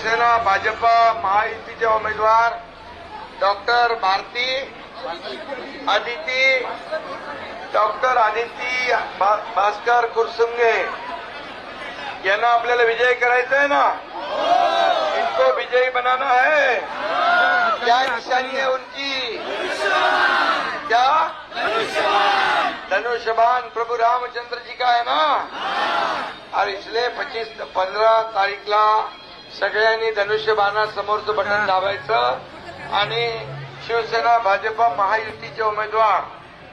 शिवसेना भाजपा महायुतीचे उमेदवार डॉक्टर आदिती भास्कर कुरसुंगे यांना आपल्याला विजयी करायचा है ना। इनको विजयी बनाना है। क्या निशानी है उनकी? क्या धनुष्यबाण प्रभु रामचंद्र जी का है ना। और इसलिए 15 तारीखला सगळ्यांनी धनुष्यबाणासमोरचं बटन दाबायचं आणि शिवसेना भाजपा महायुतीचे उमेदवार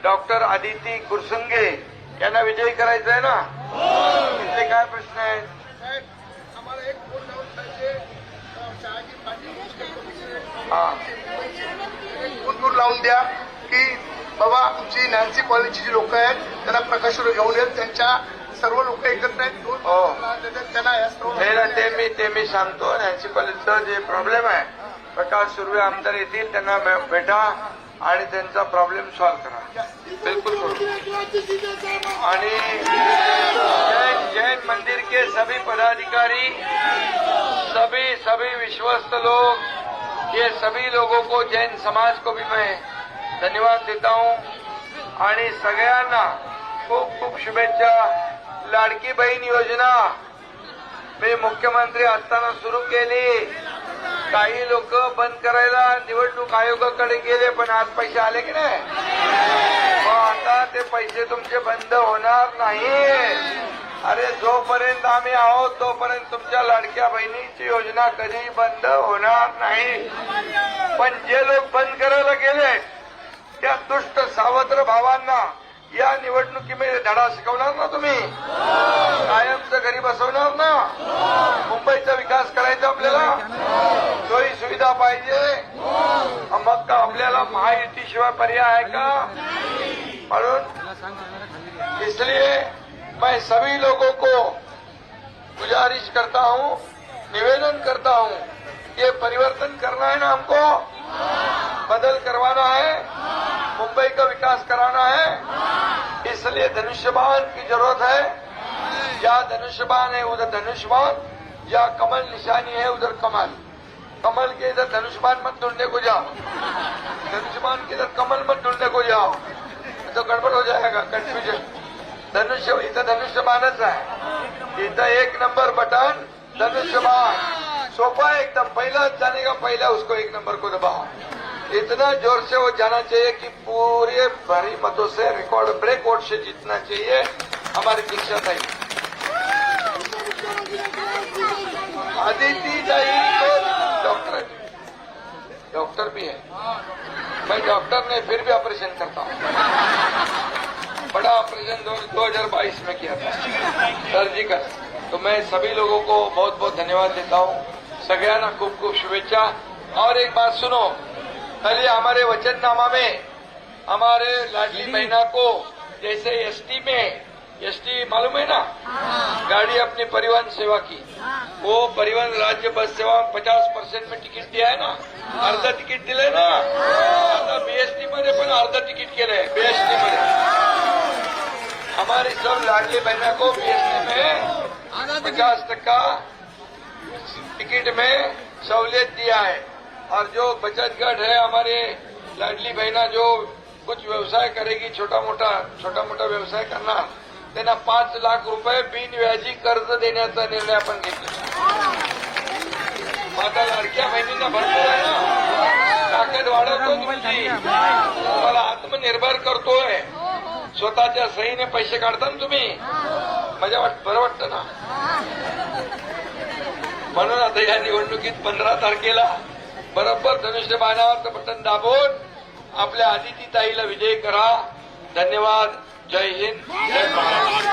डॉक्टर आदिती कुरसुंगे यांना विजयी करायचं आहे ना। इथले काय प्रश्न आहेत? आम्हाला एक फोन लावून पाहिजे शहाजी पाटील हा, एक फोन लावून द्या की बाबा तुमची नॅन्सी कॉलेजची जी लोक आहेत त्यांना प्रकाशवर घेऊन येत, त्यांच्या सर्व लोक एकत्र आहेत, त्यांना या सर्व ते मी सांगतो। नॅन्सी कॉलेजचं जे प्रॉब्लेम आहे, प्रकाश सुर्वे आमदार येतील, त्यांना भेटा आणि त्यांचा प्रॉब्लेम सॉल्व्ह करा। बिल्कुल करू। आणि जैन मंदिर के सभी पदाधिकारी, सभी विश्वस्त लोग, ये सभी लोगों को, जैन समाज को भी मैं धन्यवाद देता हूं आणि सगळ्यांना खूप खूप शुभेच्छा। लाडकी बहीण योजना मी मुख्यमंत्री असताना सुरू केली। काही लोक बंद करायला निवडणूक आयोगाकडे गेले, पण आज पैसे आले की नाही? मग आता ते पैसे तुमचे बंद होणार नाही। अरे जोपर्यंत आम्ही आहोत तोपर्यंत तुमच्या लाडक्या बहिणीची योजना कधी बंद होणार नाही। पण जे लोक बंद करायला गेले त्या दुष्ट सावत्र भावांना या निवडणुकीमध्ये धडा शिकवणार ना तुम्ही? कायमचं घरी बसवणार ना? मुंबईचा विकास करायचा आपल्याला, सोयी सुविधा पाहिजे, मग का आपल्याला महायुतीशिवाय पर्याय आहे का? म्हणून इसलिए मैं सभी लोगों को गुजारिश करता हूं, निवेदन करता हूं, ये परिवर्तन करना है ना, हमको बदल करवाना है, मुंबई का विकास कराना है। इसलिए धनुष्यबाण की जरूरत है। जहाँ धनुष्यबाण है उधर धनुष्यबाण, जहाँ कमल निशानी है उधर कमल। कमल के इधर धनुष्यबाण मत ढूंढने को जाओ, धनुष्यबाण के इधर कमल मत ढूंढने को जाओ, तो गड़बड़ हो जाएगा, कंफ्यूजन। इधर धनुष्यबाणच है, इधर एक नंबर बटन धनुष्यबाण, सोफा एकदम, पहला जाने का पहला उसको एक नंबर को दबाओ। इतना जोर से वो जाना चाहिए कि पूरे भारी मतों से, रिकॉर्ड ब्रेक वोट से जीतना चाहिए हमारी दीक्षा था। आदिति तो डॉक्टर भी है, मैं डॉक्टर नहीं फिर भी ऑपरेशन करता हूँ। बड़ा ऑपरेशन 2022 में किया था, सर्जिकल। तो मैं सभी लोगों को बहुत बहुत धन्यवाद देता हूँ, सगळ्यांना खूब खूब शुभेच्छा। और एक बात सुनो, कल हमारे वचननामा में हमारे लाडली बहना को, जैसे एसटी मालूम है ना, गाड़ी अपनी परिवहन सेवा की, वो परिवहन राज्य बस सेवा 50% में तिकीट दिया है ना, अर्ध तिकीट दिलंय ना। आता बीएसटी मध्ये पण अर्ध तिकीट केलंय, बीएसटी मध्ये हमारी सब लाडली बहना को बीएसटी में 50% टिकट में सहूलियत दिया है। और जो बचत गट है हमारे लाडली बहना जो कुछ व्यवसाय करेगी, छोटा मोठा व्यवसाय करणार, त्यांना 5 लाख रुपये बिनव्याजी कर्ज देण्याचा निर्णय आपण घेतला। आता लाडक्या बहिणींना भरपूर आहे ना, ताकद वाढवतो तुमची, तुम्हाला आत्मनिर्भर करतोय, स्वतःच्या सहीने पैसे काढता ना तुम्ही, बरं वाटतं ना। म्हणून आता या निवडणुकीत 15 तारखेला बरोबर धनुष्यबाणावरचं बटन दाबून आपल्या आदिती ताईला विजयी करा। धन्यवाद। जय हिंद, जय महाराष्ट्र।